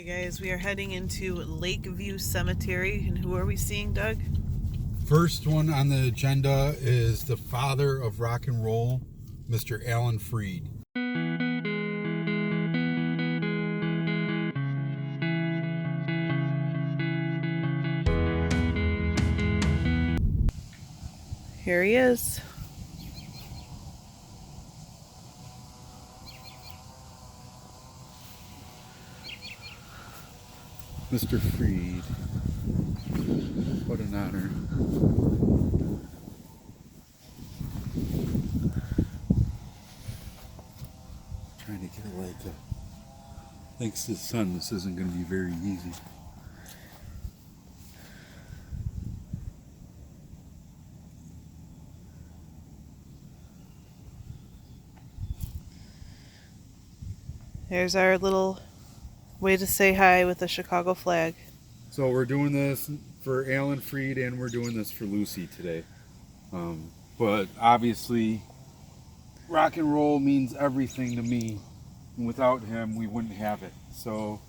Guys, we are heading into Lakeview Cemetery, and who are we seeing, Doug? First one on the agenda is the father of rock and roll, Mr. Alan Freed. Here he is. Mr. Freed. What an honor. Trying to get like thanks to the sun, this isn't going to be very easy. There's our little way to say hi with the Chicago flag. So we're doing this for Alan Freed and we're doing this for Lucy today. But obviously, rock and roll means everything to me. And without him, we wouldn't have it. So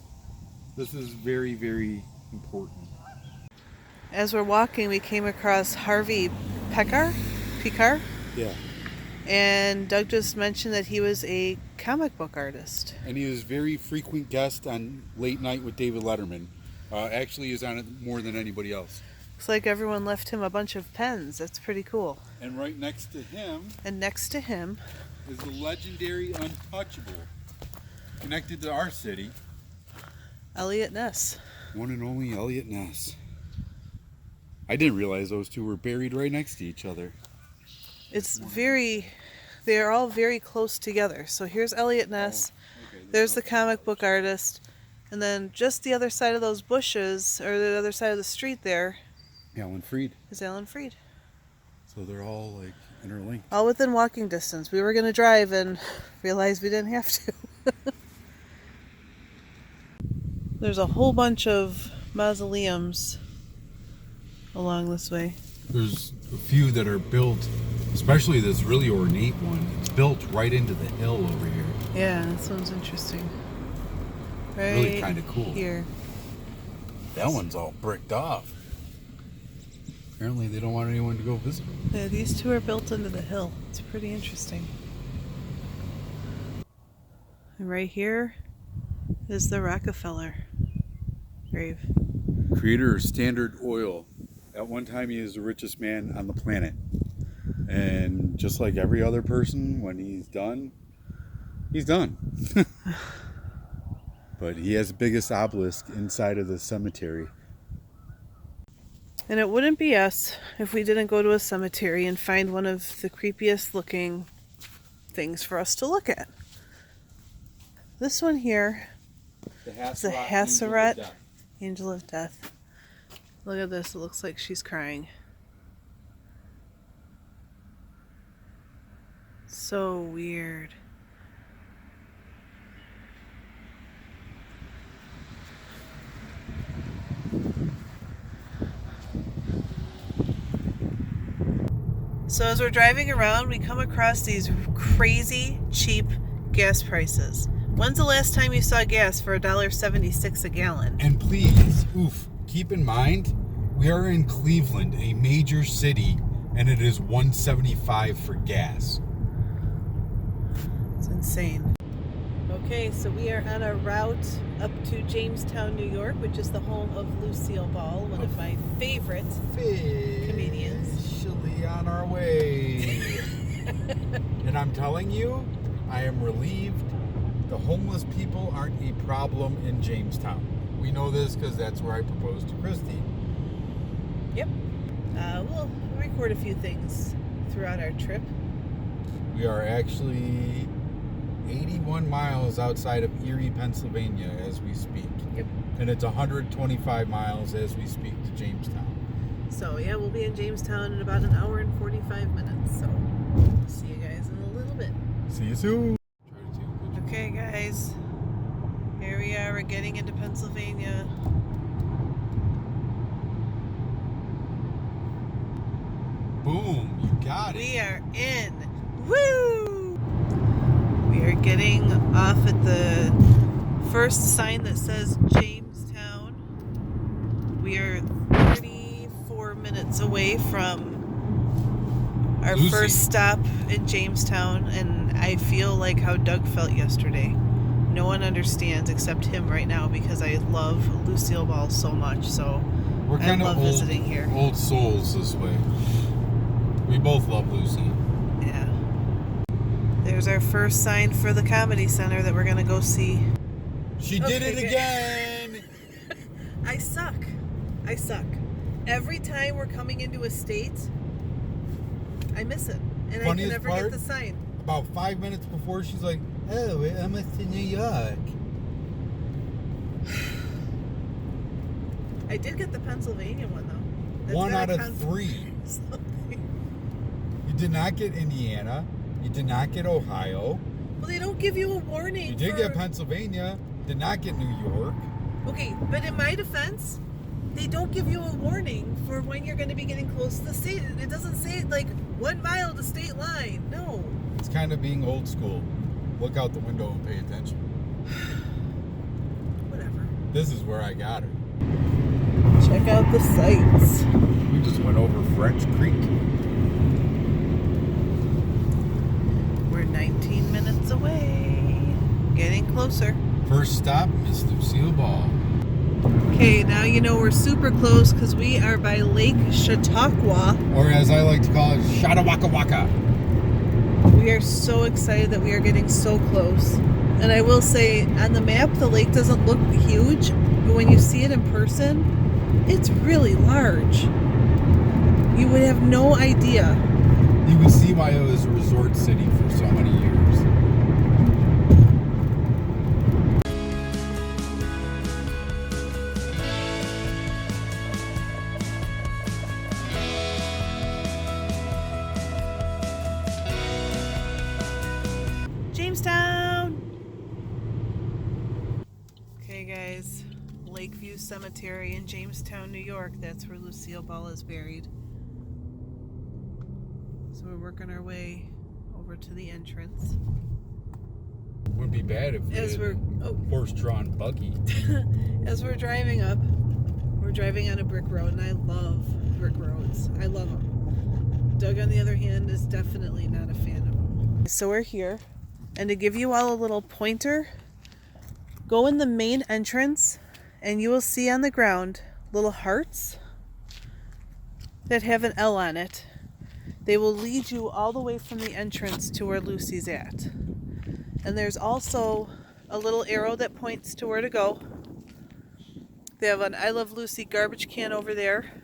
this is very, very important. As we're walking, we came across Harvey Pekar? Yeah. And Doug just mentioned that he was a comic book artist. And he was a very frequent guest on Late Night with David Letterman. Actually, he was on it more than anybody else. Looks like everyone left him a bunch of pens. That's pretty cool. And right next to him... And next to him... is the legendary Untouchable. Connected to our city. Eliot Ness. One and only Eliot Ness. I didn't realize those two were buried right next to each other. They're all very close together. So here's Eliot Ness, there's the comic book artist, and then just the other side of those bushes, or the other side of the street there, Alan Freed. Is Alan Freed. So they're all like interlinked. All within walking distance. We were going to drive and realized we didn't have to. There's a whole bunch of mausoleums along this way. There's a few that are built, especially this really ornate one. It's built right into the hill over here. Yeah, this one's interesting. Right really kind of cool. Here. That one's all bricked off. Apparently they don't want anyone to go visit. Yeah, these two are built into the hill. It's pretty interesting. And right here is the Rockefeller grave. Creator of Standard Oil. At one time he was the richest man on the planet. And just like every other person, when he's done, he's done. But he has the biggest obelisk inside of the cemetery. And it wouldn't be us if we didn't go to a cemetery and find one of the creepiest looking things for us to look at. This one here is the Hasserat Angel of Death. Look at this, it looks like she's crying. So weird. So as we're driving around, we come across these crazy cheap gas prices. When's the last time you saw gas for $1.76 a gallon? And please, keep in mind, we are in Cleveland, a major city, and it is $1.75 for gas. It's insane. Okay, so we are on a route up to Jamestown, New York, which is the home of Lucille Ball, one of my favorite comedians. Officially on our way. And I'm telling you, I am relieved. The homeless people aren't a problem in Jamestown. We know this because that's where I proposed to Christy. Yep. We'll record a few things throughout our trip. We are actually 81 miles outside of Erie, Pennsylvania as we speak. Yep. And it's 125 miles as we speak to Jamestown. So yeah, we'll be in Jamestown in about an hour and 45 minutes. So see you guys in a little bit. See you soon. Okay guys, here we are, we're getting into Pennsylvania. Boom, you got it. We are in. Woo! We are getting off at the First sign that says Jamestown. We are 34 minutes away from our Lucy. first stop in Jamestown, and I feel like how Doug felt yesterday. No one understands except him right now because I love Lucille Ball so much. So We're kind I love of visiting here. Old souls this way. We both love Lucy. Yeah. There's our first sign for the Comedy Center that we're gonna go see. She did it again! I suck. Every time we're coming into a state, I miss it. And Funniest I can never part, get the sign. About 5 minutes before, she's like, oh, we're almost to New York. I did get the Pennsylvania one, though. That's One got out a of 3. something. You did not get Indiana. You did not get Ohio. Well, they don't give you a warning. You did get Pennsylvania. Did not get New York. Okay, but in my defense, they don't give you a warning for when you're going to be getting close to the state. It doesn't say, like, 1 mile to state line. No. It's kind of being old school. Look out the window and pay attention. Whatever. This is where I got her. Check out the sights. We just went over French Creek. We're 19 minutes away. Getting closer. First stop, Miss Lucille Ball. Okay, now you know we're super close because we are by Lake Chautauqua. Or as I like to call it, Shadawaka Waka. We are so excited that we are getting so close. And I will say, on the map, the lake doesn't look huge, but when you see it in person, it's really large. You would have no idea. You can see why it was a resort city for so many years. Jamestown! Okay, guys. Lakeview Cemetery in Jamestown, New York. That's where Lucille Ball is buried. So we're working our way over to the entrance. Wouldn't be bad if we As had we're horse-drawn buggy. as we're driving up, we're driving on a brick road, and I love brick roads. I love them. Doug, on the other hand, is definitely not a fan of them. So we're here, and to give you all a little pointer, go in the main entrance, and you will see on the ground little hearts that have an L on it. They will lead you all the way from the entrance to where Lucy's at. And there's also a little arrow that points to where to go. They have an I Love Lucy garbage can over there.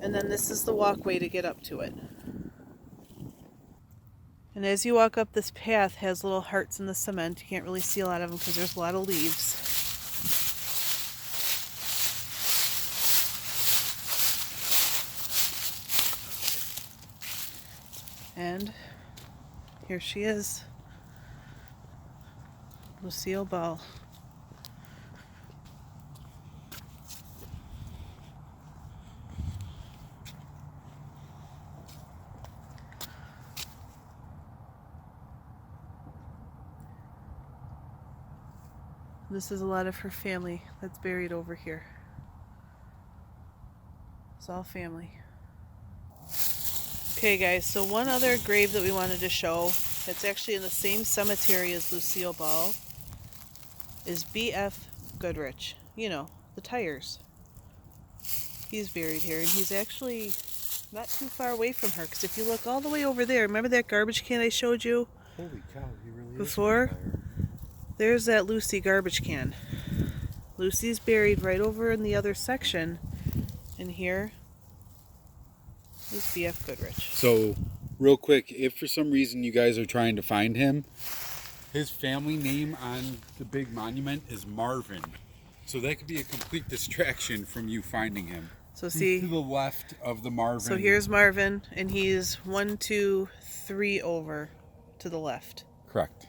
And then this is the walkway to get up to it. And as you walk up, this path has little hearts in the cement. You can't really see a lot of them because there's a lot of leaves. And here she is, Lucille Ball. This is a lot of her family that's buried over here. It's all family. Okay guys, so one other grave that we wanted to show, that's actually in the same cemetery as Lucille Ball, is B.F. Goodrich. You know, the tires. He's buried here, and he's actually not too far away from her, because if you look all the way over there, remember that garbage can I showed you Holy cow, he really before? There's that Lucy garbage can. Lucy's buried right over in the other section, and here is B.F. Goodrich. So, real quick, if for some reason you guys are trying to find him, his family name on the big monument is Marvin. So that could be a complete distraction from you finding him. So He's see, to the left of the Marvin. so here's Marvin, and he's 1, 2, 3 over to the left. Correct.